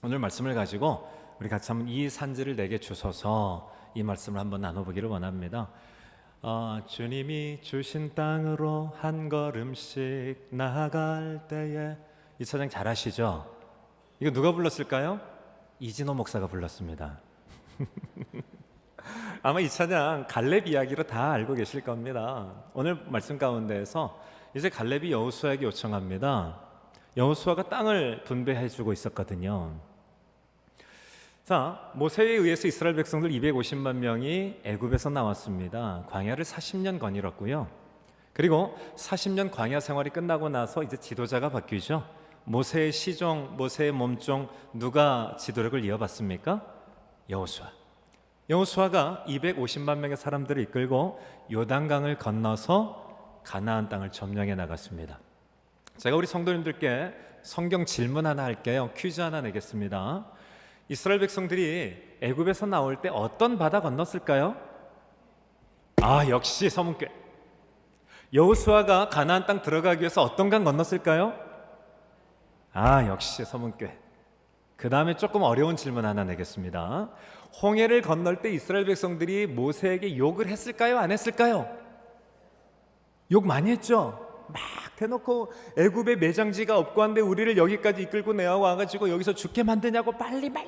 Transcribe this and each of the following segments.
오늘 말씀을 가지고 우리 같이 한번 이 산지를 내게 주소서 이 말씀을 한번 나눠보기를 원합니다. 주님이 주신 땅으로 한 걸음씩 나아갈 때에, 이 찬양 잘 아시죠? 이거 누가 불렀을까요? 이진호 목사가 불렀습니다. 아마 이 찬양 갈렙 이야기로 다 알고 계실 겁니다. 오늘 말씀 가운데에서 이제 갈렙이 여호수아에게 요청합니다. 여호수아가 땅을 분배해 주고 있었거든요. 자, 모세에 의해서 이스라엘 백성들 250만 명이 애굽에서 나왔습니다. 광야를 40년 거닐었고요. 그리고 40년 광야 생활이 끝나고 나서 이제 지도자가 바뀌죠. 모세의 시종, 모세의 몸종, 누가 지도력을 이어받습니까? 여호수아. 여호수아가 250만 명의 사람들을 이끌고 요단강을 건너서 가나안 땅을 점령해 나갔습니다. 제가 우리 성도님들께 성경 질문 하나 할게요. 퀴즈 하나 내겠습니다. 이스라엘 백성들이 애굽에서 나올 때 어떤 바다 건넜을까요? 역시 서문교회. 여호수아가 가나안 땅 들어가기 위해서 어떤 강 건넜을까요? 역시 서문교회. 그 다음에 조금 어려운 질문 하나 내겠습니다. 홍해를 건널 때 이스라엘 백성들이 모세에게 욕을 했을까요? 안 했을까요? 욕 많이 했죠. 막 대놓고 애굽에 매장지가 없고 한데 우리를 여기까지 이끌고 내와가지고 여기서 죽게 만드냐고 빨리 막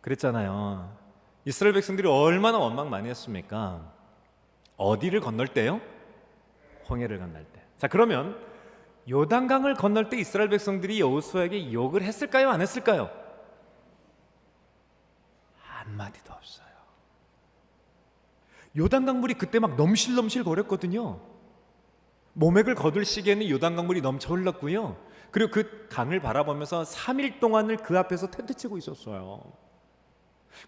그랬잖아요. 이스라엘 백성들이 얼마나 원망 많이 했습니까? 어디를 건널 때요? 홍해를 건널 때. 자, 그러면 요단강을 건널 때 이스라엘 백성들이 여호수아에게 욕을 했을까요? 안 했을까요? 한마디도 없어요. 요단강 물이 그때 막 넘실넘실 거렸거든요. 모맥을 거둘 시기에는 요단강 물이 넘쳐 흘렀고요. 그리고 그 강을 바라보면서 3일 동안을 그 앞에서 텐트 치고 있었어요.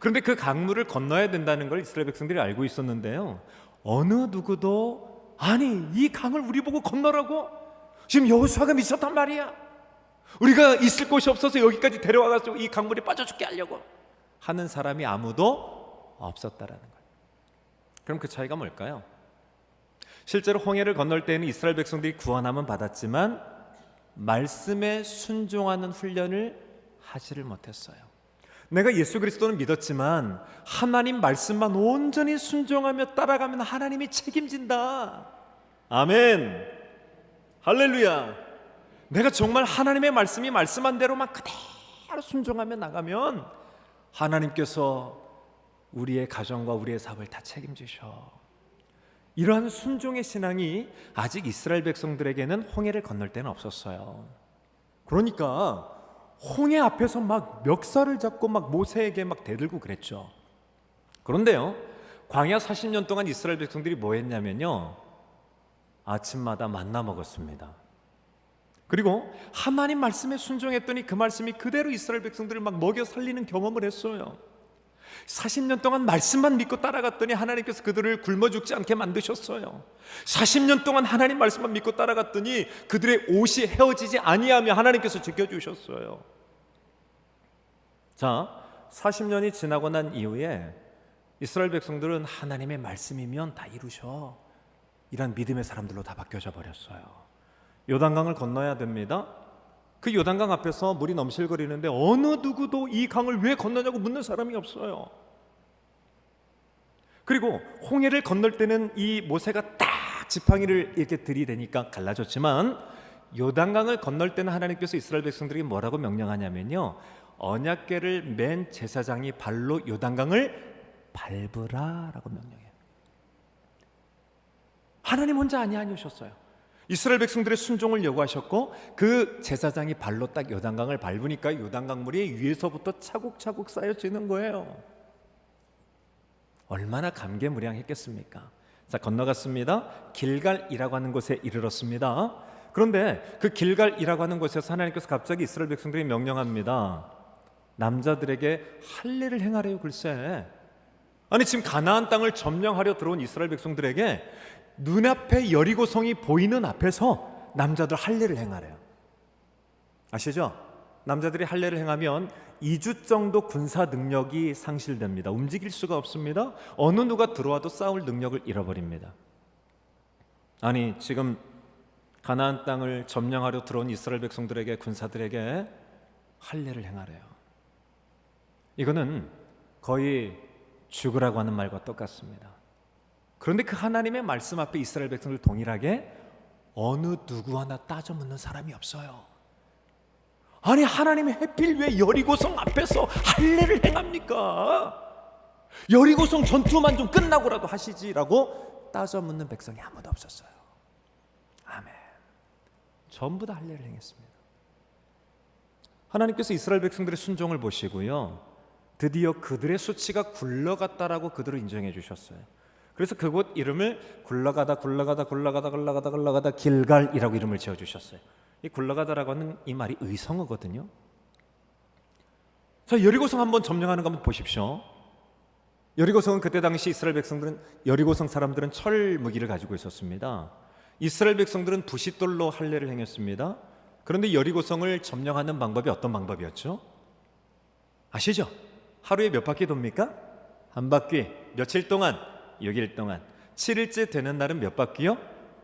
그런데 그 강물을 건너야 된다는 걸 이스라엘 백성들이 알고 있었는데요, 어느 누구도 아니 이 강을 우리 보고 건너라고? 지금 여호수아가 미쳤단 말이야. 우리가 있을 곳이 없어서 여기까지 데려와가지고 이 강물이 빠져 죽게 하려고 하는 사람이 아무도 없었다라는 거예요. 그럼 그 차이가 뭘까요? 실제로 홍해를 건널 때에는 이스라엘 백성들이 구원함은 받았지만 말씀에 순종하는 훈련을 하지를 못했어요. 내가 예수 그리스도는 믿었지만 하나님 말씀만 온전히 순종하며 따라가면 하나님이 책임진다. 아멘. 할렐루야. 내가 정말 하나님의 말씀이 말씀한 대로만 그대로 순종하며 나가면 하나님께서 우리의 가정과 우리의 사업을 다 책임지셔. 이러한 순종의 신앙이 아직 이스라엘 백성들에게는 홍해를 건널 때는 없었어요. 그러니까 홍해 앞에서 막 멱살을 잡고 막 모세에게 막 대들고 그랬죠. 그런데요, 광야 40년 동안 이스라엘 백성들이 뭐 했냐면요, 아침마다 만나 먹었습니다. 그리고 하나님 말씀에 순종했더니 그 말씀이 그대로 이스라엘 백성들을 막 먹여 살리는 경험을 했어요. 40년 동안 말씀만 믿고 따라갔더니 하나님께서 그들을 굶어 죽지 않게 만드셨어요. 40년 동안 하나님 말씀만 믿고 따라갔더니 그들의 옷이 헤어지지 아니하며 하나님께서 지켜주셨어요. 자, 40년이 지나고 난 이후에 이스라엘 백성들은 하나님의 말씀이면 다 이루셔, 이런 믿음의 사람들로 다 바뀌어져 버렸어요. 요단강을 건너야 됩니다. 그 요단강 앞에서 물이 넘실거리는데 어느 누구도 이 강을 왜 건너냐고 묻는 사람이 없어요. 그리고 홍해를 건널 때는 이 모세가 딱 지팡이를 이렇게 들이대니까 갈라졌지만 요단강을 건널 때는 하나님께서 이스라엘 백성들에게 뭐라고 명령하냐면요, 언약궤를 맨 제사장이 발로 요단강을 밟으라라고 명령해요. 하나님 혼자 아니하셨어요. 이스라엘 백성들의 순종을 요구하셨고 그 제사장이 발로 딱 요단강을 밟으니까 요단강 물이 위에서부터 차곡차곡 쌓여지는 거예요. 얼마나 감개무량했겠습니까? 자, 건너갔습니다. 길갈이라고 하는 곳에 이르렀습니다. 그런데 그 길갈이라고 하는 곳에서 하나님께서 갑자기 이스라엘 백성들이 명령합니다. 남자들에게 할례를 행하래요. 글쎄, 아니 지금 가나안 땅을 점령하려 들어온 이스라엘 백성들에게 눈앞에 여리고성이 보이는 앞에서 남자들 할례를 행하래요. 아시죠? 남자들이 할례를 행하면 2주 정도 군사 능력이 상실됩니다. 움직일 수가 없습니다. 어느 누가 들어와도 싸울 능력을 잃어버립니다. 아니 지금 가나안 땅을 점령하려 들어온 이스라엘 백성들에게, 군사들에게 할례를 행하래요. 이거는 거의 죽으라고 하는 말과 똑같습니다. 그런데 그 하나님의 말씀 앞에 이스라엘 백성들 동일하게 어느 누구 하나 따져 묻는 사람이 없어요. 아니, 하나님이 하필 왜 여리고성 앞에서 할례를 행합니까? 여리고성 전투만 좀 끝나고라도 하시지라고 따져 묻는 백성이 아무도 없었어요. 아멘. 전부 다 할례를 행했습니다. 하나님께서 이스라엘 백성들의 순종을 보시고요, 드디어 그들의 수치가 굴러갔다라고 그들을 인정해 주셨어요. 그래서 그곳 이름을 굴러가다 길갈이라고 이름을 지어 주셨어요. 이 굴러가다라고 하는 이 말이 의성어거든요. 자, 여리고성 한번 점령하는 거 한번 보십시오. 여리고성은 그때 당시 이스라엘 백성들은, 여리고성 사람들은 철 무기를 가지고 있었습니다. 이스라엘 백성들은 부싯돌로 할례를 행했습니다. 그런데 여리고성을 점령하는 방법이 어떤 방법이었죠? 아시죠? 하루에 몇 바퀴 돕니까? 한 바퀴. 며칠 동안? 6일 동안. 7일째 되는 날은 몇 바퀴요?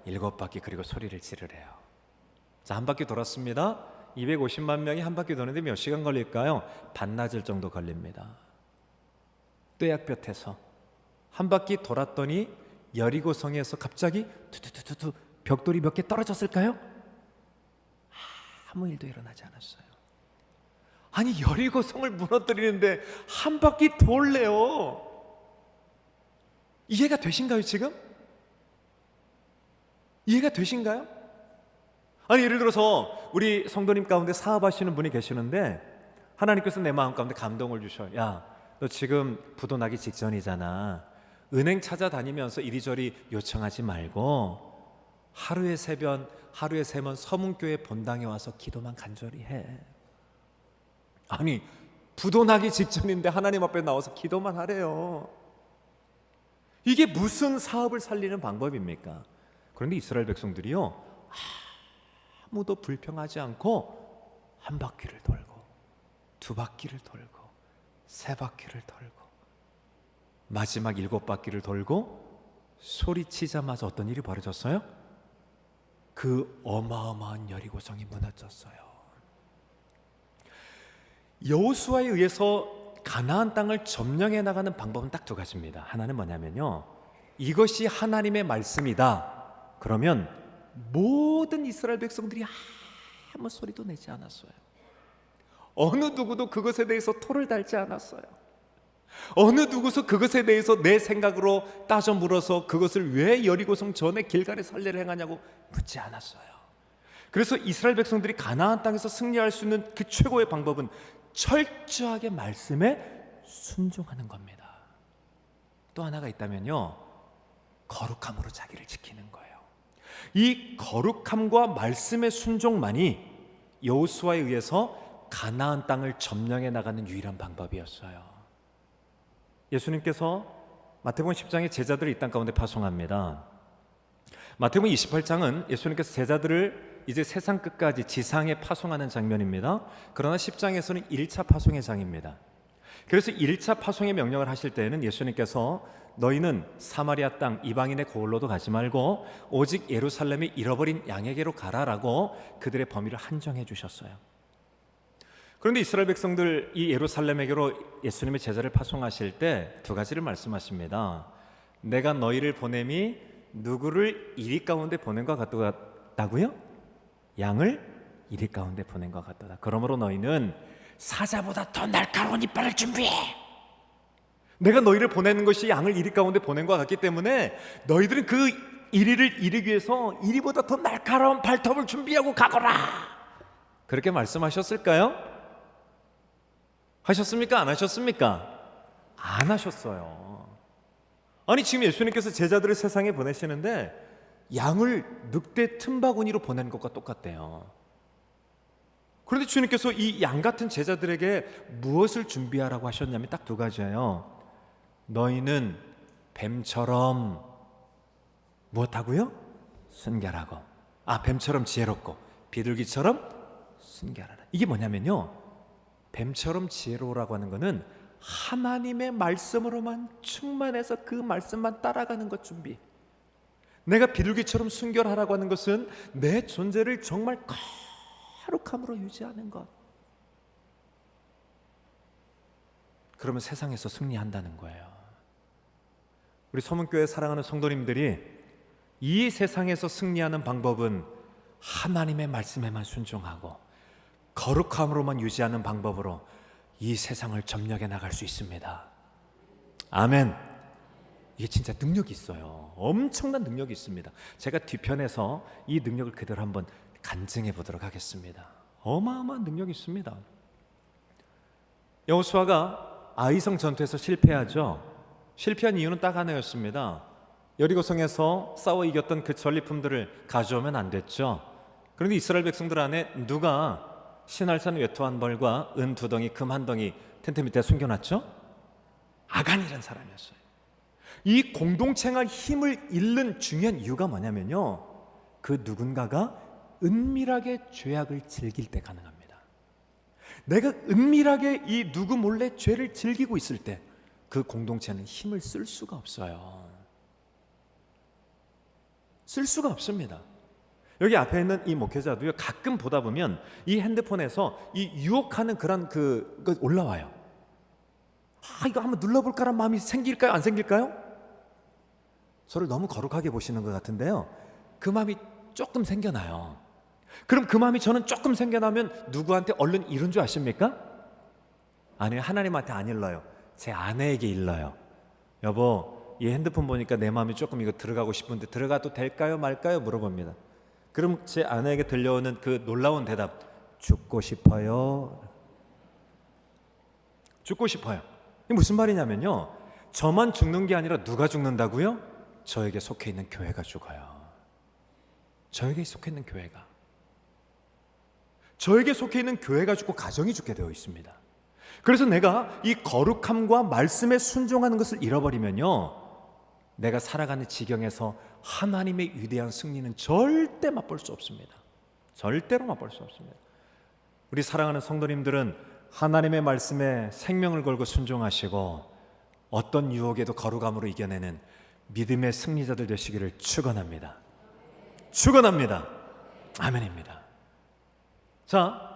7바퀴. 그리고 소리를 지르래요. 자, 한 바퀴 돌았습니다. 250만 명이 한 바퀴 도는데 몇 시간 걸릴까요? 반나절 정도 걸립니다. 떼약볕에서 한 바퀴 돌았더니 여리고성에서 갑자기 투투투투 벽돌이 몇 개 떨어졌을까요? 아무 일도 일어나지 않았어요. 아니, 여리고성을 무너뜨리는데 한 바퀴 돌래요. 이해가 되신가요, 지금? 이해가 되신가요? 아니, 예를 들어서 우리 성도님 가운데 사업하시는 분이 계시는데 하나님께서 내 마음 가운데 감동을 주셔요. 야, 너 지금 부도 나기 직전이잖아. 은행 찾아다니면서 이리저리 요청하지 말고 하루에 3번, 하루에 3번 서문교회 본당에 와서 기도만 간절히 해. 아니, 부도 나기 직전인데 하나님 앞에 나와서 기도만 하래요. 이게 무슨 사업을 살리는 방법입니까? 그런데 이스라엘 백성들이요, 아무도 불평하지 않고 한 바퀴를 돌고 2바퀴를 돌고 3바퀴를 돌고 마지막 7바퀴를 돌고 소리치자마자 어떤 일이 벌어졌어요? 그 어마어마한 여리고성이 무너졌어요. 여호수아에 의해서 가나안 땅을 점령해 나가는 방법은 딱 2가지입니다. 하나는 뭐냐면요, 이것이 하나님의 말씀이다. 그러면 모든 이스라엘 백성들이 아무 소리도 내지 않았어요. 어느 누구도 그것에 대해서 토를 달지 않았어요. 어느 누구도 그것에 대해서 내 생각으로 따져 물어서 그것을 왜 여리고성 전에 길갈에 할례를 행하냐고 묻지 않았어요. 그래서 이스라엘 백성들이 가나안 땅에서 승리할 수 있는 그 최고의 방법은 철저하게 말씀에 순종하는 겁니다. 또 하나가 있다면요, 거룩함으로 자기를 지키는 거예요. 이 거룩함과 말씀의 순종만이 여호수아에 의해서 가나안 땅을 점령해 나가는 유일한 방법이었어요. 예수님께서 마태복음 10장에 제자들을 이 땅 가운데 파송합니다. 마태복음 28장은 예수님께서 제자들을 이제 세상 끝까지 지상에 파송하는 장면입니다. 그러나 10장에서는 1차 파송의 장입니다. 그래서 1차 파송의 명령을 하실 때에는 예수님께서 너희는 사마리아 땅 이방인의 고을로도 가지 말고 오직 예루살렘의 잃어버린 양에게로 가라라고 그들의 범위를 한정해 주셨어요. 그런데 이스라엘 백성들 이 예루살렘에게로 예수님의 제자를 파송하실 때 2가지를 말씀하십니다. 내가 너희를 보냄이 누구를 이리 가운데 보낸 것 같다고요? 양을 이리 가운데 보낸 것 같다. 그러므로 너희는 사자보다 더 날카로운 이빨을 준비해. 내가 너희를 보내는 것이 양을 이리 가운데 보낸 것 같기 때문에 너희들은 그 이리를 이루기 위해서 이리보다 더 날카로운 발톱을 준비하고 가거라. 그렇게 말씀하셨을까요? 하셨습니까? 안 하셨습니까? 안 하셨어요. 아니, 지금 예수님께서 제자들을 세상에 보내시는데 양을 늑대 틈바구니로 보내는 것과 똑같대요. 그런데 주님께서 이 양 같은 제자들에게 무엇을 준비하라고 하셨냐면 딱 2가지예요. 너희는 뱀처럼 무엇하고요? 순결하고, 뱀처럼 지혜롭고 비둘기처럼 순결하라. 이게 뭐냐면요, 뱀처럼 지혜로우라고 하는 것은 하나님의 말씀으로만 충만해서 그 말씀만 따라가는 것 준비. 내가 비둘기처럼 순결하라고 하는 것은 내 존재를 정말 거룩함으로 유지하는 것. 그러면 세상에서 승리한다는 거예요. 우리 서문교회 사랑하는 성도님들이 이 세상에서 승리하는 방법은 하나님의 말씀에만 순종하고 거룩함으로만 유지하는 방법으로 이 세상을 점령해 나갈 수 있습니다. 아멘. 이게 진짜 능력이 있어요. 엄청난 능력이 있습니다. 제가 뒤편에서 이 능력을 그대로 한번 간증해 보도록 하겠습니다. 어마어마한 능력이 있습니다. 여호수아가 아이성 전투에서 실패하죠. 실패한 이유는 딱 하나였습니다. 여리고성에서 싸워 이겼던 그 전리품들을 가져오면 안 됐죠. 그런데 이스라엘 백성들 안에 누가 신할산 외투 한 벌과 은 2덩이, 금 1덩이 텐트 밑에 숨겨놨죠? 아간이라는 사람이었어요. 이 공동체가 힘을 잃는 중요한 이유가 뭐냐면요, 그 누군가가 은밀하게 죄악을 즐길 때 가능합니다. 내가 은밀하게 이 누구 몰래 죄를 즐기고 있을 때 그 공동체는 힘을 쓸 수가 없어요. 쓸 수가 없습니다. 여기 앞에 있는 이 목회자도요, 가끔 보다 보면 이 핸드폰에서 이 유혹하는 그런 그 올라와요. 이거 한번 눌러볼까라는 마음이 생길까요? 안 생길까요? 저를 너무 거룩하게 보시는 것 같은데요, 그 마음이 조금 생겨나요. 그럼 그 마음이 저는 조금 생겨나면 누구한테 얼른 이른 줄 아십니까? 아니요, 하나님한테 안 일러요. 제 아내에게 일러요. 여보, 이 핸드폰 보니까 내 마음이 조금 이거 들어가고 싶은데 들어가도 될까요 말까요 물어봅니다. 그럼 제 아내에게 들려오는 그 놀라운 대답, 죽고 싶어요. 죽고 싶어요. 이게 무슨 말이냐면요, 저만 죽는 게 아니라 누가 죽는다고요? 저에게 속해 있는 교회가 죽어요. 저에게 속해 있는 교회가, 저에게 속해 있는 교회가 죽고 가정이 죽게 되어 있습니다. 그래서 내가 이 거룩함과 말씀에 순종하는 것을 잃어버리면요, 내가 살아가는 지경에서 하나님의 위대한 승리는 절대 맛볼 수 없습니다. 절대로 맛볼 수 없습니다. 우리 사랑하는 성도님들은 하나님의 말씀에 생명을 걸고 순종하시고 어떤 유혹에도 거룩함으로 이겨내는 믿음의 승리자들 되시기를 축원합니다. 축원합니다. 아멘입니다. 자,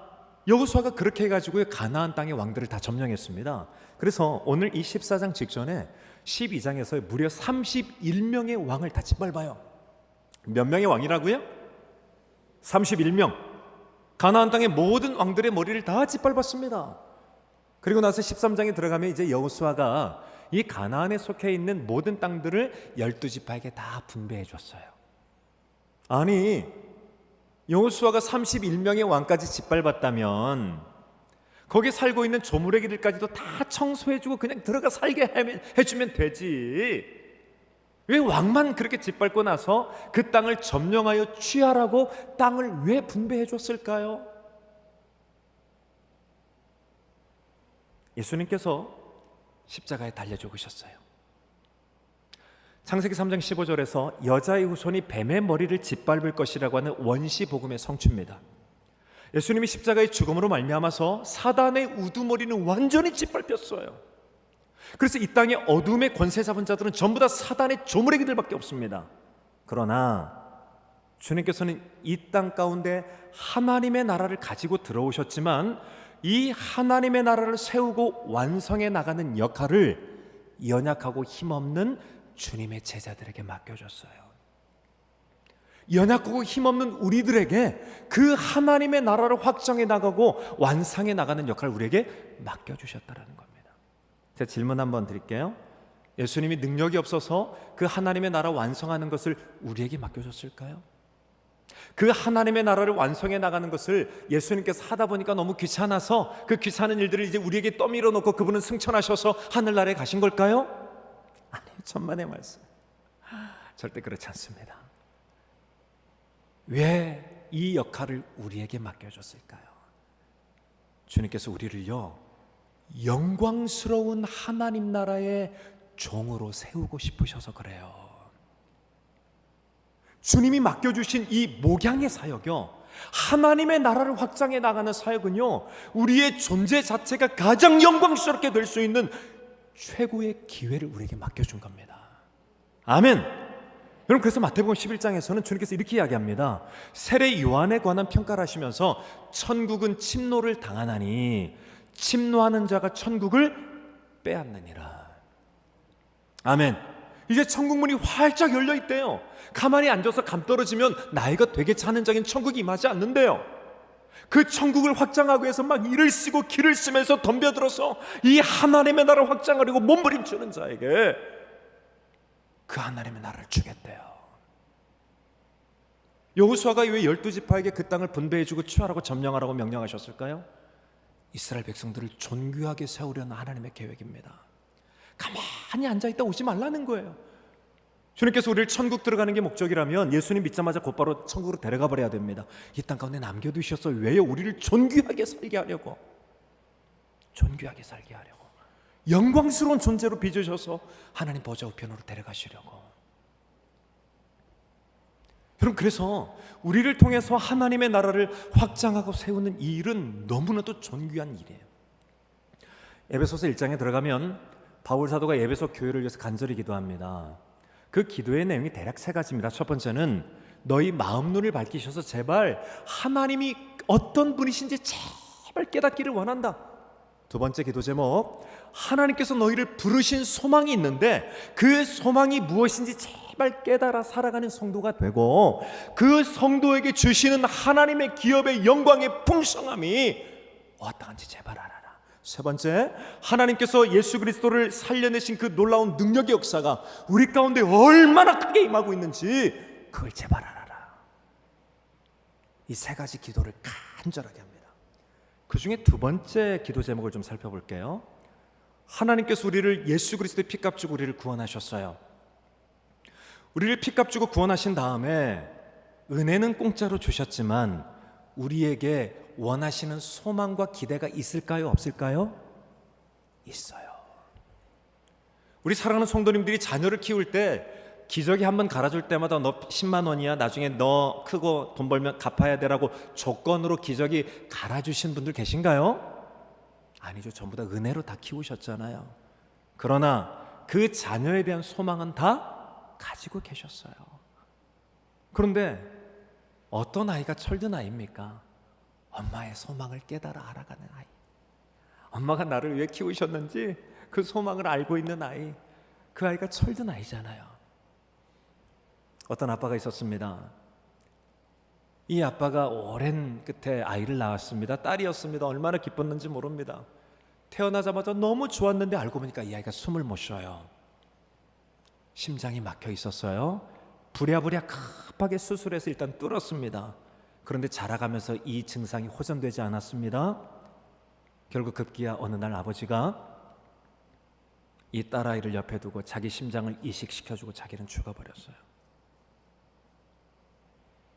여호수아가 그렇게 해가지고 가나안 땅의 왕들을 다 점령했습니다. 그래서 오늘 이 14장 직전에 12장에서 무려 31명의 왕을 다 짓밟아요. 몇 명의 왕이라고요? 31명. 가나안 땅의 모든 왕들의 머리를 다 짓밟았습니다. 그리고 나서 13장에 들어가면 이제 여호수아가 이 가나안에 속해 있는 모든 땅들을 12지파에게 다 분배해 줬어요. 아니, 여호수아가 31명의 왕까지 짓밟았다면 거기 살고 있는 조무래기들까지도 다 청소해주고 그냥 들어가 살게 해주면 되지. 왜 왕만 그렇게 짓밟고 나서 그 땅을 점령하여 취하라고 땅을 왜 분배해 줬을까요? 예수님께서 십자가에 달려 죽으셨어요. 창세기 3장 15절에서 여자의 후손이 뱀의 머리를 짓밟을 것이라고 하는 원시 복음의 성취입니다. 예수님이 십자가의 죽음으로 말미암아서 사단의 우두머리는 완전히 짓밟혔어요. 그래서 이 땅에 어둠의 권세 잡은 자들은 전부 다 사단의 조무래기들밖에 없습니다. 그러나 주님께서는 이 땅 가운데 하나님의 나라를 가지고 들어오셨지만 이 하나님의 나라를 세우고 완성해 나가는 역할을 연약하고 힘없는 주님의 제자들에게 맡겨줬어요. 연약하고 힘없는 우리들에게 그 하나님의 나라를 확정해 나가고 완성해 나가는 역할을 우리에게 맡겨주셨다는 겁니다. 제가 질문 한번 드릴게요. 예수님이 능력이 없어서 그 하나님의 나라 완성하는 것을 우리에게 맡겨줬을까요? 그 하나님의 나라를 완성해 나가는 것을 예수님께서 하다 보니까 너무 귀찮아서 그 귀찮은 일들을 이제 우리에게 떠밀어 놓고 그분은 승천하셔서 하늘나라에 가신 걸까요? 아니요, 천만의 말씀. 절대 그렇지 않습니다. 왜 이 역할을 우리에게 맡겨줬을까요? 주님께서 우리를요, 영광스러운 하나님 나라의 종으로 세우고 싶으셔서 그래요. 주님이 맡겨주신 이 목양의 사역요, 하나님의 나라를 확장해 나가는 사역은요, 우리의 존재 자체가 가장 영광스럽게 될 수 있는 최고의 기회를 우리에게 맡겨준 겁니다. 아멘. 여러분, 그래서 마태복음 11장에서는 주님께서 이렇게 이야기합니다. 세례 요한에 관한 평가를 하시면서 천국은 침노를 당하나니 침노하는 자가 천국을 빼앗느니라. 아멘. 이제 천국문이 활짝 열려 있대요. 가만히 앉아서 감 떨어지면 나이가 되게 차는 자긴 천국이 임하지 않는데요. 그 천국을 확장하기 위해서 막 일을 쓰고 기를 쓰면서 덤벼들어서 이 하나님의 나라를 확장하려고 몸부림치는 자에게 그 하나님의 나라를 주겠대요. 여호수아가 왜 12지파에게 그 땅을 분배해주고 취하라고 점령하라고 명령하셨을까요? 이스라엘 백성들을 존귀하게 세우려는 하나님의 계획입니다. 가만히 앉아있다 오지 말라는 거예요. 주님께서 우리를 천국 들어가는 게 목적이라면 예수님 믿자마자 곧바로 천국으로 데려가 버려야 됩니다. 이 땅 가운데 남겨두셨어요. 왜요? 우리를 존귀하게 살게 하려고, 존귀하게 살게 하려고, 영광스러운 존재로 빚으셔서 하나님 보좌 우편으로 데려가시려고. 여러분, 그래서 우리를 통해서 하나님의 나라를 확장하고 세우는 이 일은 너무나도 존귀한 일이에요. 에베소서 1장에 들어가면 바울 사도가 에베소 교회를 위해서 간절히 기도합니다. 그 기도의 내용이 대략 세 가지입니다. 첫 번째는 너희 마음 눈을 밝히셔서 제발 하나님이 어떤 분이신지 제발 깨닫기를 원한다. 두 번째 기도 제목, 하나님께서 너희를 부르신 소망이 있는데 그 소망이 무엇인지 제발 깨달아 살아가는 성도가 되고, 그 성도에게 주시는 하나님의 기업의 영광의 풍성함이 어떠한지 제발 알아라. 세 번째, 하나님께서 예수 그리스도를 살려내신 그 놀라운 능력의 역사가 우리 가운데 얼마나 크게 임하고 있는지 그걸 제발 알아라. 이 세 가지 기도를 간절하게 합니다. 그 중에 두 번째 기도 제목을 좀 살펴볼게요. 하나님께서 우리를 예수 그리스도의 피값 주고 우리를 구원하셨어요. 우리를 피값 주고 구원하신 다음에 은혜는 공짜로 주셨지만 우리에게 원하시는 소망과 기대가 있을까요? 없을까요? 있어요. 우리 사랑하는 성도님들이 자녀를 키울 때 기저귀 한 번 갈아줄 때마다 너 10만 원이야, 나중에 너 크고 돈 벌면 갚아야 되라고 조건으로 기저귀 갈아주신 분들 계신가요? 아니죠. 전부 다 은혜로 다 키우셨잖아요. 그러나 그 자녀에 대한 소망은 다 가지고 계셨어요. 그런데 어떤 아이가 철든 아이입니까? 엄마의 소망을 깨달아 알아가는 아이. 엄마가 나를 왜 키우셨는지 그 소망을 알고 있는 아이. 그 아이가 철든 아이잖아요. 어떤 아빠가 있었습니다. 이 아빠가 오랜 끝에 아이를 낳았습니다. 딸이었습니다. 얼마나 기뻤는지 모릅니다. 태어나자마자 너무 좋았는데 알고 보니까 이 아이가 숨을 못 쉬어요. 심장이 막혀 있었어요. 부랴부랴 급하게 수술해서 일단 뚫었습니다. 그런데 자라가면서 이 증상이 호전되지 않았습니다. 결국 급기야 어느 날 아버지가 이 딸아이를 옆에 두고 자기 심장을 이식시켜주고 자기는 죽어버렸어요.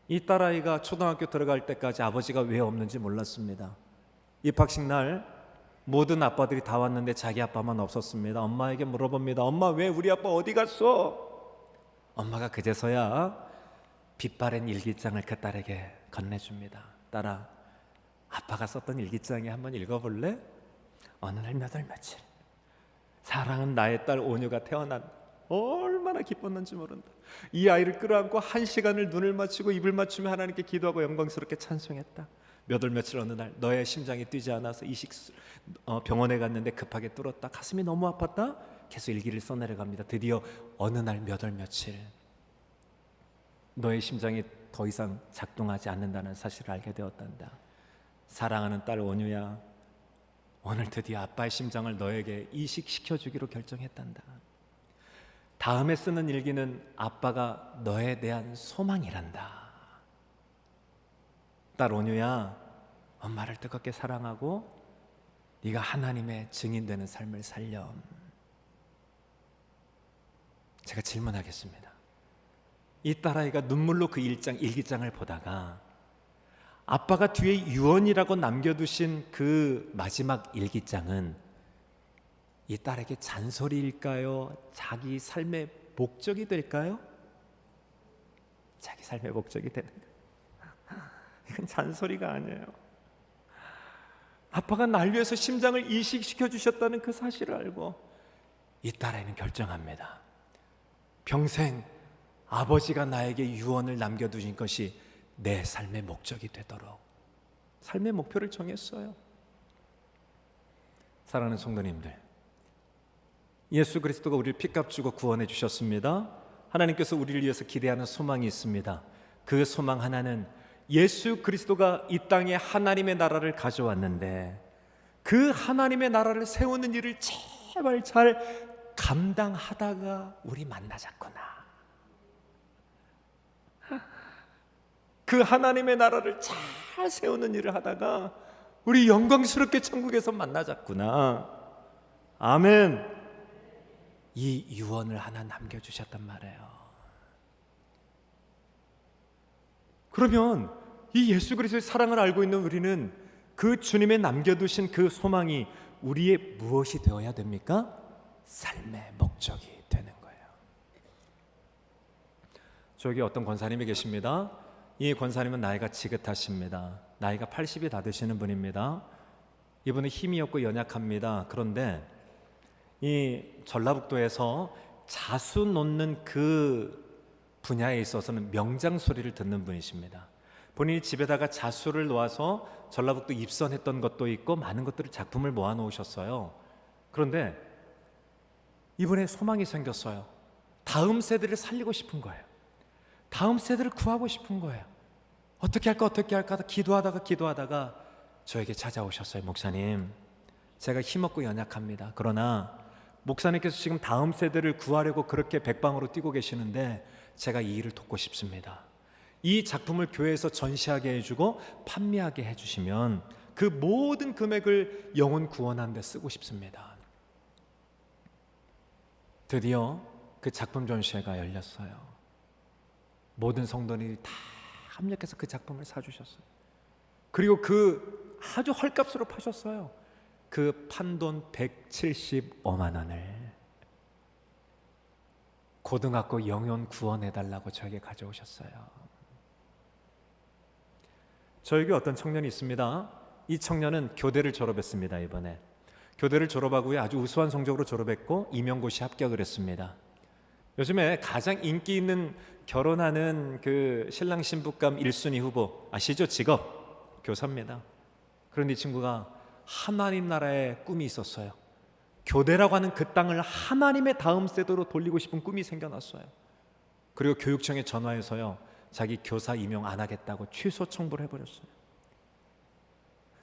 이 딸아이가 초등학교 들어갈 때까지 아버지가 왜 없는지 몰랐습니다. 입학식 날 모든 아빠들이 다 왔는데 자기 아빠만 없었습니다. 엄마에게 물어봅니다. 엄마, 왜 우리 아빠 어디 갔어? 엄마가 그제서야 빛바랜 일기장을 그 딸에게 건네줍니다. 딸아, 아빠가 썼던 일기장에 한번 읽어볼래? 어느 날 몇 월 며칠 사랑은 나의 딸 온유가 태어난. 얼마나 기뻤는지 모른다. 이 아이를 끌어안고 1시간을 눈을 맞추고 입을 맞추며 하나님께 기도하고 영광스럽게 찬송했다. 몇 월 며칠 어느 날 너의 심장이 뛰지 않아서 병원에 갔는데 급하게 뚫었다. 가슴이 너무 아팠다. 계속 일기를 써내려갑니다. 드디어 어느 날 몇 월 며칠 너의 심장이 더 이상 작동하지 않는다는 사실을 알게 되었단다. 사랑하는 딸 온유야, 오늘 드디어 아빠의 심장을 너에게 이식시켜주기로 결정했단다. 다음에 쓰는 일기는 아빠가 너에 대한 소망이란다. 딸 온유야, 엄마를 뜨겁게 사랑하고 네가 하나님의 증인되는 삶을 살렴. 제가 질문하겠습니다. 이 딸아이가 눈물로 그 일기장을 보다가 아빠가 뒤에 유언이라고 남겨두신 그 마지막 일기장은 이 딸에게 잔소리일까요? 자기 삶의 목적이 될까요? 자기 삶의 목적이 되는 거예요. 이건 잔소리가 아니에요. 아빠가 날 위해서 심장을 이식시켜 주셨다는 그 사실을 알고 이 딸아이는 결정합니다. 평생 아버지가 나에게 유언을 남겨두신 것이 내 삶의 목적이 되도록 삶의 목표를 정했어요. 사랑하는 성도님들, 예수 그리스도가 우리를 핏값 주고 구원해 주셨습니다. 하나님께서 우리를 위해서 기대하는 소망이 있습니다. 그 소망 하나는 예수 그리스도가 이 땅에 하나님의 나라를 가져왔는데 그 하나님의 나라를 세우는 일을 제발 잘 감당하다가 우리 만나자꾸나. 그 하나님의 나라를 잘 세우는 일을 하다가 우리 영광스럽게 천국에서 만나자꾸나. 아멘. 이 유언을 하나 남겨주셨단 말이에요. 그러면 이 예수 그리스도의 사랑을 알고 있는 우리는 그 주님의 남겨두신 그 소망이 우리의 무엇이 되어야 됩니까? 삶의 목적이 되는 거예요. 저기 어떤 권사님이 계십니다. 이 권사님은 나이가 지긋하십니다. 나이가 80이 다 되시는 분입니다. 이분은 힘이 없고 연약합니다. 그런데 이 전라북도에서 자수 놓는 그 분야에 있어서는 명장 소리를 듣는 분이십니다. 본인이 집에다가 자수를 놓아서 전라북도 입선했던 것도 있고 많은 것들을 작품을 모아 놓으셨어요. 그런데 이번에 소망이 생겼어요. 다음 세대를 살리고 싶은 거예요. 다음 세대를 구하고 싶은 거예요. 어떻게 할까 하다 기도하다가 저에게 찾아오셨어요. 목사님, 제가 힘없고 연약합니다. 그러나 목사님께서 지금 다음 세대를 구하려고 그렇게 백방으로 뛰고 계시는데 제가 이 일을 돕고 싶습니다. 이 작품을 교회에서 전시하게 해주고 판매하게 해주시면 그 모든 금액을 영혼 구원하는 데 쓰고 싶습니다. 드디어 그 작품 전시회가 열렸어요. 모든 성도들이 다 합력해서 그 작품을 사주셨어요. 그리고 그 아주 헐값으로 파셨어요. 그 판돈 175만 원을 고등학교 영혼 구원해달라고 저에게 가져오셨어요. 저에게 어떤 청년이 있습니다. 이 청년은 교대를 졸업했습니다. 이번에 교대를 졸업하고 아주 우수한 성적으로 졸업했고 임용고시 합격을 했습니다. 요즘에 가장 인기 있는 결혼하는 그 신랑 신부감 1순위 후보 아시죠? 직업 교사입니다. 그런데 이 친구가 하나님 나라의 꿈이 있었어요. 교대라고 하는 그 땅을 하나님의 다음 세대로 돌리고 싶은 꿈이 생겨났어요. 그리고 교육청에 전화해서요, 자기 교사 임용 안 하겠다고 취소 청구를 해버렸어요.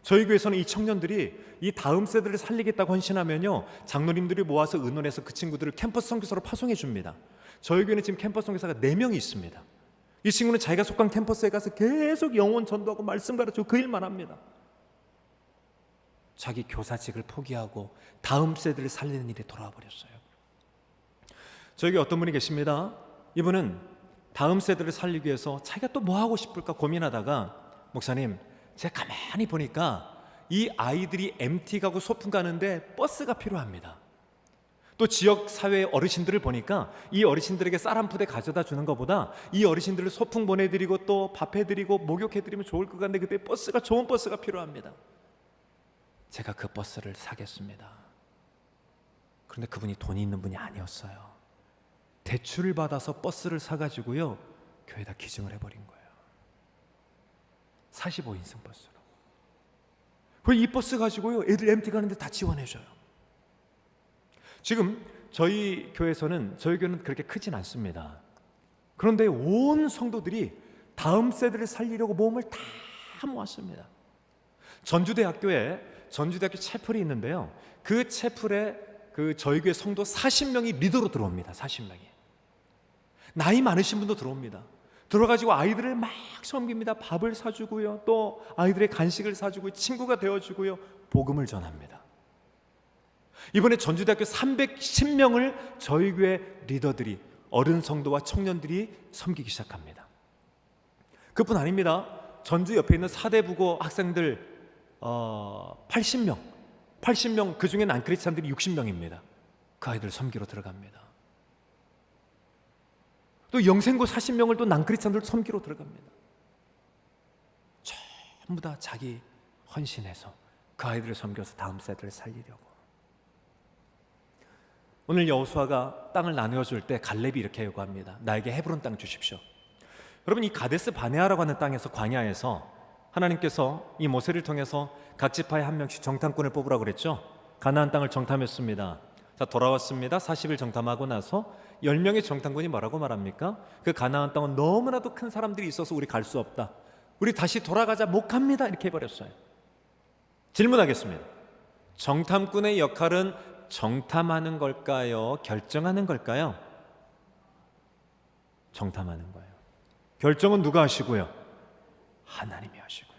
저희 교회에서는 이 청년들이 이 다음 세대를 살리겠다고 헌신하면요, 장로님들이 모아서 의논해서 그 친구들을 캠퍼스 선교사로 파송해 줍니다. 저희 교회는 지금 캠퍼스 선교사가 4명이 있습니다. 이 친구는 자기가 속한 캠퍼스에 가서 계속 영혼 전도하고 말씀 가르치고 그 일만 합니다. 자기 교사직을 포기하고 다음 세대를 살리는 일에 돌아와 버렸어요. 저에게 어떤 분이 계십니다. 이분은 다음 세대를 살리기 위해서 자기가 또 뭐 하고 싶을까 고민하다가, 목사님, 제가 가만히 보니까 이 아이들이 MT 가고 소풍 가는데 버스가 필요합니다. 또 지역 사회 어르신들을 보니까 이 어르신들에게 쌀 한 푸대 가져다 주는 것보다 이 어르신들을 소풍 보내드리고 또 밥 해드리고 목욕해드리면 좋을 것 같은데 그때 버스가, 좋은 버스가 필요합니다. 제가 그 버스를 사겠습니다. 그런데 그분이 돈이 있는 분이 아니었어요. 대출을 받아서 버스를 사가지고요, 교회에다 기증을 해버린 거예요. 45인승 버스로. 그리고 이 버스 가지고요, 애들 MT 가는데 다 지원해줘요. 지금 저희 교회는 그렇게 크진 않습니다. 그런데 온 성도들이 다음 세대를 살리려고 모험을 다 모았습니다. 전주대학교 채플이 있는데요, 그 채플에 저희 교회 성도 40명이 리더로 들어옵니다. 40명이. 나이 많으신 분도 들어옵니다. 들어가지고 아이들을 막 섬깁니다. 밥을 사주고요, 또 아이들의 간식을 사주고 친구가 되어주고요, 복음을 전합니다. 이번에 전주대학교 310명을 저희 교회 리더들이, 어른 성도와 청년들이 섬기기 시작합니다. 그뿐 아닙니다. 전주 옆에 있는 사대부고 학생들 80명, 그 중에 난크리스찬들이 60명입니다. 그 아이들 섬기러 들어갑니다. 또 영생고 40명을 또 난크리스찬들 섬기러 들어갑니다. 전부 다 자기 헌신해서 그 아이들을 섬겨서 다음 세대를 살리려고. 오늘 여호수아가 땅을 나누어 줄 때 갈렙이 이렇게 요구합니다. 나에게 헤브론 땅 주십시오. 여러분, 이 가데스 바네아라고 하는 땅에서, 광야에서 하나님께서 이 모세를 통해서 각 지파에 한 명씩 정탐꾼을 뽑으라고 그랬죠. 가나안 땅을 정탐했습니다. 자, 돌아왔습니다. 40일 정탐하고 나서 10명의 정탐꾼이 뭐라고 말합니까? 그 가나안 땅은 너무나도 큰 사람들이 있어서 우리 갈 수 없다. 우리 다시 돌아가자. 못 갑니다. 이렇게 해버렸어요. 질문하겠습니다. 정탐꾼의 역할은 정탐하는 걸까요? 결정하는 걸까요? 정탐하는 거예요. 결정은 누가 하시고요? 하나님이 하시고요.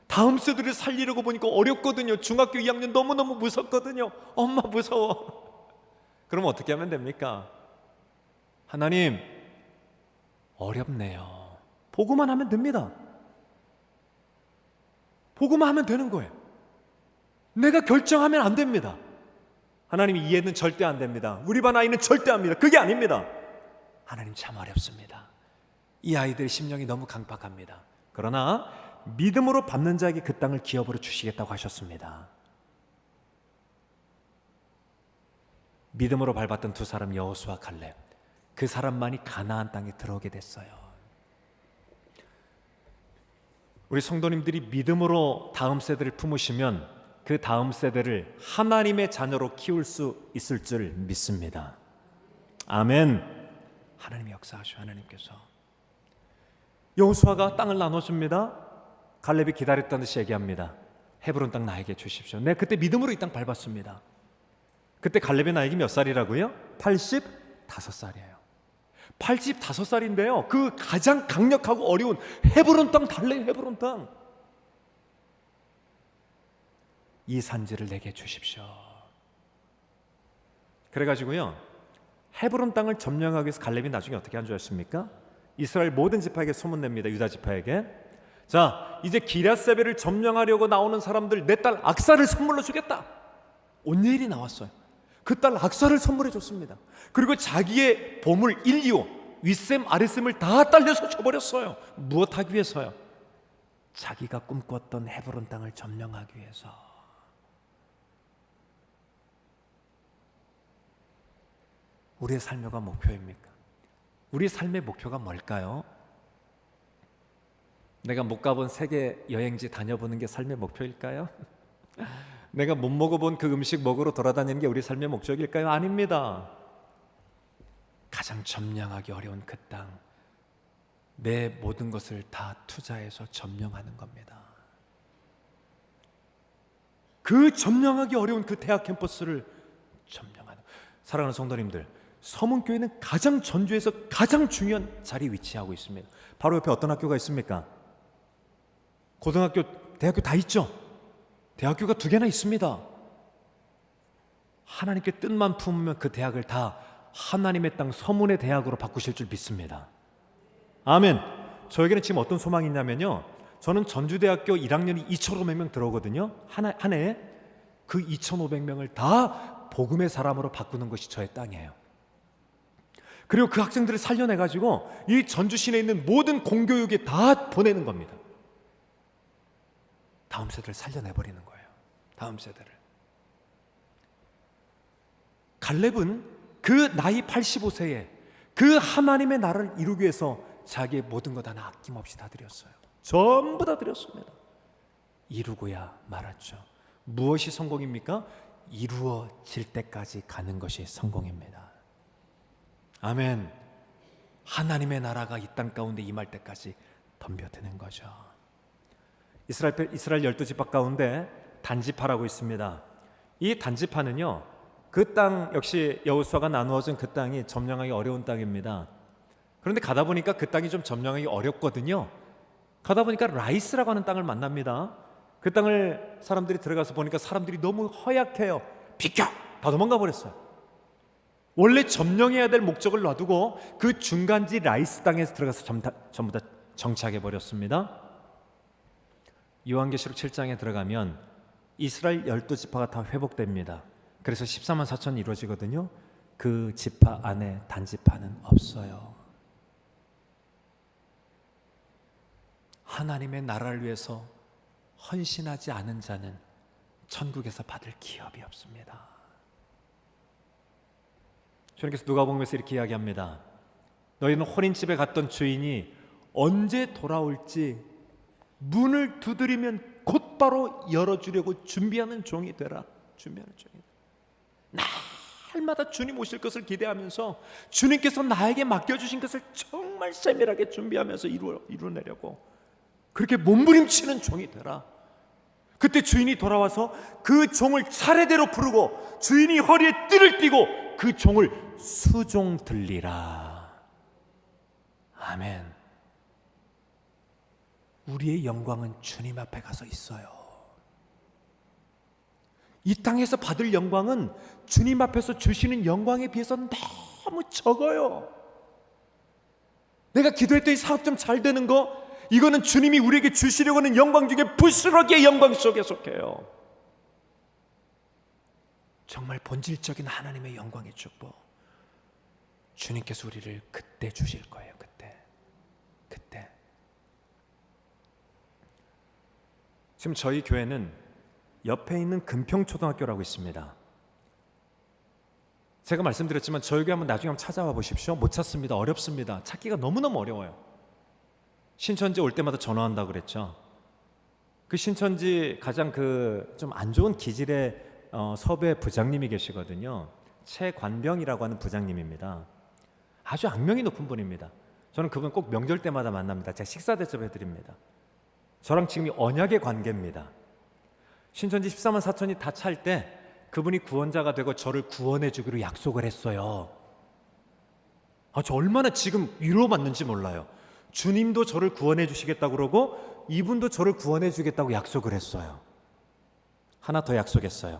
다음 세대를 살리려고 보니까 어렵거든요. 중학교 2학년 너무너무 무섭거든요. 엄마 무서워. 그럼 어떻게 하면 됩니까? 하나님, 어렵네요. 보고만 하면 됩니다. 보고만 하면 되는 거예요. 내가 결정하면 안 됩니다. 하나님, 이해는 절대 안 됩니다. 우리 반 아이는 절대 안 합니다. 그게 아닙니다. 하나님, 참 어렵습니다. 이 아이들 심령이 너무 강팍합니다. 그러나 믿음으로 밟는 자에게 그 땅을 기업으로 주시겠다고 하셨습니다. 믿음으로 밟았던 두 사람, 여호수아 갈렙, 그 사람만이 가나안 땅에 들어오게 됐어요. 우리 성도님들이 믿음으로 다음 세대를 품으시면 그 다음 세대를 하나님의 자녀로 키울 수 있을 줄 믿습니다. 아멘. 하나님의 역사하셔. 하나님께서 여호수아가 땅을 나눠줍니다. 갈렙이 기다렸다는 듯이 얘기합니다. 헤브론 땅 나에게 주십시오. 내가 그때 믿음으로 이 땅 밟았습니다. 그때 갈렙의 나이가 몇 살이라고요? 85살이에요. 85살인데요. 그 가장 강력하고 어려운 헤브론 땅 달래요. 헤브론 땅. 이 산지를 내게 주십시오. 그래가지고요, 헤브론 땅을 점령하기 위해서 갈렙이 나중에 어떻게 한 줄 아십니까? 이스라엘 모든 지파에게 소문냅니다. 유다 지파에게. 자, 이제 기럇세벨을 점령하려고 나오는 사람들, 내 딸 악사를 선물로 주겠다. 온예일이 나왔어요. 그 딸 악사를 선물해 줬습니다. 그리고 자기의 보물 1, 2호 윗셈 아랫셈을 다 딸려서 줘버렸어요. 무엇 하기 위해서요? 자기가 꿈꿨던 헤브론 땅을 점령하기 위해서. 우리의 삶의 목표입니까? 우리 삶의 목표가 뭘까요? 내가 못 가본 세계 여행지 다녀보는 게 삶의 목표일까요? 내가 못 먹어본 그 음식 먹으러 돌아다니는 게 우리 삶의 목적일까요? 아닙니다. 가장 점령하기 어려운 그 땅, 내 모든 것을 다 투자해서 점령하는 겁니다. 그 점령하기 어려운 그 대학 캠퍼스를 점령하는. 사랑하는 성도님들, 서문교회는 가장 전주에서 가장 중요한 자리에 위치하고 있습니다. 바로 옆에 어떤 학교가 있습니까? 고등학교, 대학교 다 있죠? 대학교가 2개나 있습니다. 하나님께 뜻만 품으면 그 대학을 다 하나님의 땅 서문의 대학으로 바꾸실 줄 믿습니다. 아멘. 저에게는 지금 어떤 소망이 있냐면요, 저는 전주대학교 1학년이 2,500명 들어오거든요. 한 해에. 그 2,500명을 다 복음의 사람으로 바꾸는 것이 저의 땅이에요. 그리고 그 학생들을 살려내가지고 이 전주 시내에 있는 모든 공교육에 다 보내는 겁니다. 다음 세대를 살려내버리는 거예요. 다음 세대를. 갈렙은 그 나이 85세에 그 하나님의 나라를 이루기 위해서 자기의 모든 것 하나 아낌없이 다 드렸어요. 전부 다 드렸습니다. 이루고야 말았죠. 무엇이 성공입니까? 이루어질 때까지 가는 것이 성공입니다. 아멘. 하나님의 나라가 이 땅 가운데 임할 때까지 덤벼드는 거죠. 이스라엘 12지파 가운데 단지파라고 있습니다. 이 단지파는요, 그 땅 역시 여호수아가 나누어준 그 땅이 점령하기 어려운 땅입니다. 그런데 가다 보니까 그 땅이 좀 점령하기 어렵거든요. 가다 보니까 라이스라고 하는 땅을 만납니다. 그 땅을 사람들이 들어가서 보니까 사람들이 너무 허약해요. 비켜! 다 도망가 버렸어요. 원래 점령해야 될 목적을 놔두고 그 중간지 라이스 땅에서 들어가서 전부 다 정착해 버렸습니다. 요한계시록 7장에 들어가면 이스라엘 12지파가 다 회복됩니다. 그래서 14만 4천이 이루어지거든요. 그 지파 안에 단지파는 없어요. 하나님의 나라를 위해서 헌신하지 않은 자는 천국에서 받을 기업이 없습니다. 주님께서 누가복음에서 이렇게 이야기합니다. 너희는 혼인집에 갔던 주인이 언제 돌아올지 문을 두드리면 곧바로 열어주려고 준비하는 종이 되라. 준비하는 종이 되라. 날마다 주님 오실 것을 기대하면서 주님께서 나에게 맡겨주신 것을 정말 세밀하게 준비하면서 이루어내려고 그렇게 몸부림치는 종이 되라. 그때 주인이 돌아와서 그 종을 차례대로 부르고 주인이 허리에 띠를 띠고 그 종을 수종 들리라. 아멘. 우리의 영광은 주님 앞에 가서 있어요. 이 땅에서 받을 영광은 주님 앞에서 주시는 영광에 비해서 너무 적어요. 내가 기도했더니 사업 좀 잘 되는 거, 이거는 주님이 우리에게 주시려고 하는 영광 중에 부스러기의 영광 속에 속해요. 정말 본질적인 하나님의 영광의 축복, 주님께서 우리를 그때 주실 거예요. 그때. 지금 저희 교회는 옆에 있는 금평초등학교라고 있습니다. 제가 말씀드렸지만 저희 교회 나중에 한번 찾아와 보십시오. 못 찾습니다. 어렵습니다. 찾기가 너무너무 어려워요. 신천지 올 때마다 전화한다고 그랬죠. 그 신천지 가장 좀 안 좋은 기질의 섭외 부장님이 계시거든요. 최관병이라고 하는 부장님입니다. 아주 악명이 높은 분입니다. 저는 그분 꼭 명절 때마다 만납니다. 제가 식사 대접해드립니다. 저랑 지금이 언약의 관계입니다. 신천지 14만 4천이 다 찰 때 그분이 구원자가 되고 저를 구원해 주기로 약속을 했어요. 저 얼마나 지금 위로받는지 몰라요. 주님도 저를 구원해 주시겠다고 그러고 이분도 저를 구원해 주겠다고 약속을 했어요. 하나 더 약속했어요.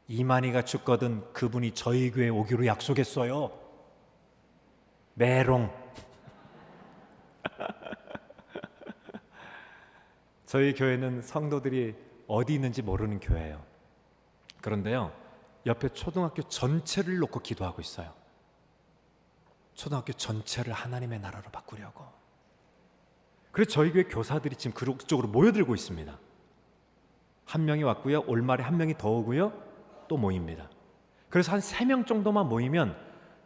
이만희가 죽거든 그분이 저희 교회에 오기로 약속했어요. 메롱. 저희 교회는 성도들이 어디 있는지 모르는 교회예요. 그런데요, 옆에 초등학교 전체를 놓고 기도하고 있어요. 초등학교 전체를 하나님의 나라로 바꾸려고. 그래서 저희 교회 교사들이 지금 그쪽으로 모여들고 있습니다. 한 명이 왔고요, 올 말에 한 명이 더 오고요, 또 모입니다. 그래서 한 3명 정도만 모이면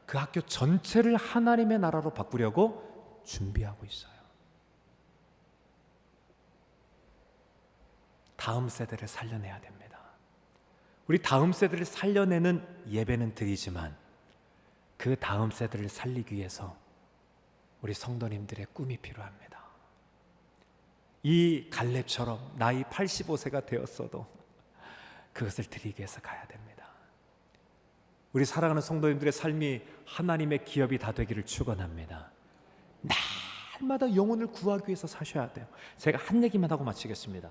그 학교 전체를 하나님의 나라로 바꾸려고 준비하고 있어요. 다음 세대를 살려내야 됩니다. 우리 다음 세대를 살려내는 예배는 드리지만 그 다음 세대를 살리기 위해서 우리 성도님들의 꿈이 필요합니다. 이 갈렙처럼 나이 85세가 되었어도 그것을 드리기 위해서 가야 됩니다. 우리 사랑하는 성도님들의 삶이 하나님의 기업이 다 되기를 축원합니다. 날마다 영혼을 구하기 위해서 사셔야 돼요. 제가 한 얘기만 하고 마치겠습니다.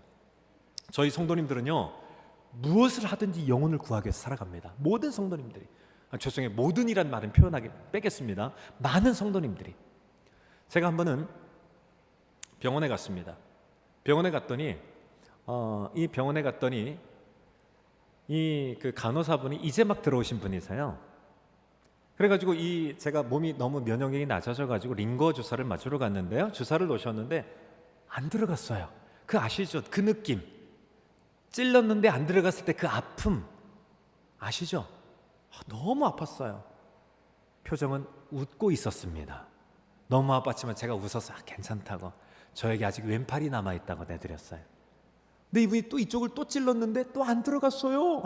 저희 성도님들은요, 무엇을 하든지 영혼을 구하기 위해서 살아갑니다. 모든 성도님들이. 죄송해요, 모든이란 말은 표현하기 빼겠습니다. 많은 성도님들이. 제가 한 번은 병원에 갔습니다. 병원에 갔더니 그 간호사분이 이제 막 들어오신 분이세요. 그래가지고 제가 몸이 너무 면역력이 낮아져가지고 링거 주사를 맞으러 갔는데요, 주사를 놓으셨는데 안 들어갔어요. 그 아시죠? 그 느낌. 찔렀는데 안 들어갔을 때 그 아픔 아시죠? 너무 아팠어요. 표정은 웃고 있었습니다. 너무 아팠지만 제가 웃어서 괜찮다고, 저에게 아직 왼팔이 남아있다고 내드렸어요. 근데 이분이 또 이쪽을 또 찔렀는데 또 안 들어갔어요.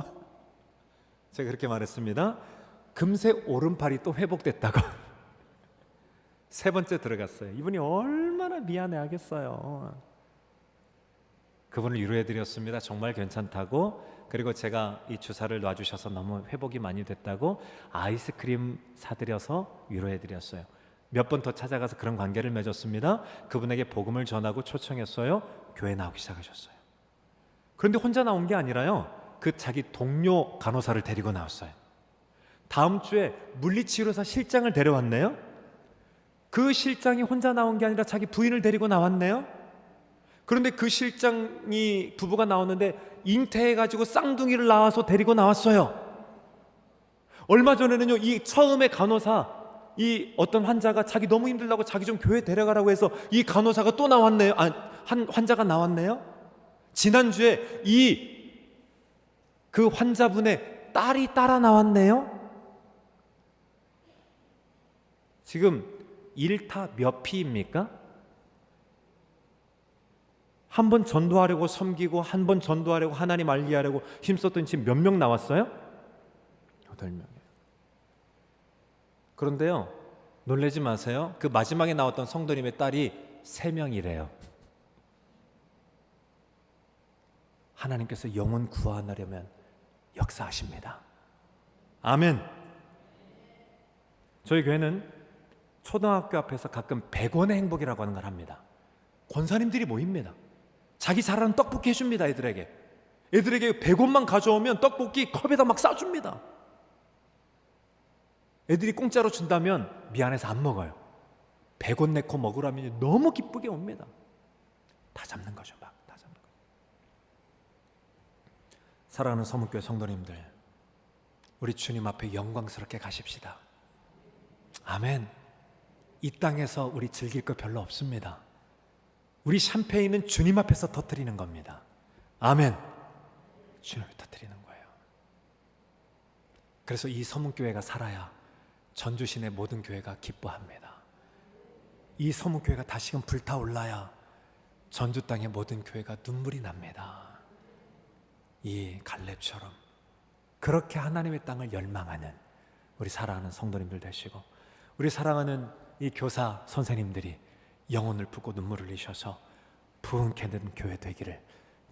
제가 그렇게 말했습니다. 금세 오른팔이 또 회복됐다고. 세 번째 들어갔어요. 이분이 얼마나 미안해 하겠어요. 그분을 위로해드렸습니다. 정말 괜찮다고. 그리고 제가 이 주사를 놔주셔서 너무 회복이 많이 됐다고 아이스크림 사드려서 위로해드렸어요. 몇 번 더 찾아가서 그런 관계를 맺었습니다. 그분에게 복음을 전하고 초청했어요. 교회 나오기 시작하셨어요. 그런데 혼자 나온 게 아니라요, 그 자기 동료 간호사를 데리고 나왔어요. 다음 주에 물리치료사 실장을 데려왔네요. 그 실장이 혼자 나온 게 아니라 자기 부인을 데리고 나왔네요. 그런데 그 실장이 부부가 나왔는데 잉태해가지고 쌍둥이를 낳아서 데리고 나왔어요. 얼마 전에는요, 이 처음에 간호사, 이 어떤 환자가 자기 너무 힘들다고 자기 좀 교회 데려가라고 해서 이 간호사가 또 나왔네요. 한 환자가 나왔네요. 지난주에 그 환자분의 딸이 따라 나왔네요. 지금 1타 몇 피입니까? 한 번 전도하려고 섬기고 한 번 전도하려고 하나님 알리하려고 힘썼더니 지금 몇 명 나왔어요? 8명이에요. 그런데요, 놀라지 마세요. 그 마지막에 나왔던 성도님의 딸이 3명이래요. 하나님께서 영혼 구원하려면 역사하십니다. 아멘. 저희 교회는 초등학교 앞에서 가끔 100원의 행복이라고 하는 걸 합니다. 권사님들이 모입니다. 자기 잘하는 떡볶이 해줍니다. 애들에게 100원만 가져오면 떡볶이 컵에다 막 싸줍니다. 애들이 공짜로 준다면 미안해서 안 먹어요. 100원 내고 먹으라면 너무 기쁘게 옵니다. 다 잡는 거죠. 막 다 잡는 거죠. 사랑하는 서문교회 성도님들, 우리 주님 앞에 영광스럽게 가십시다. 아멘. 이 땅에서 우리 즐길 거 별로 없습니다. 우리 샴페인은 주님 앞에서 터뜨리는 겁니다. 아멘. 주님 앞에 터뜨리는 거예요. 그래서 이 서문교회가 살아야 전주 시내 모든 교회가 기뻐합니다. 이 서문교회가 다시금 불타올라야 전주 땅의 모든 교회가 눈물이 납니다. 이 갈렙처럼 그렇게 하나님의 땅을 열망하는 우리 사랑하는 성도님들 되시고, 우리 사랑하는 이 교사 선생님들이 영혼을 붓고 눈물을 흘리셔서 부흥케 된 교회 되기를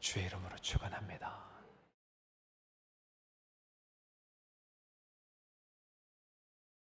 주의 이름으로 축원합니다.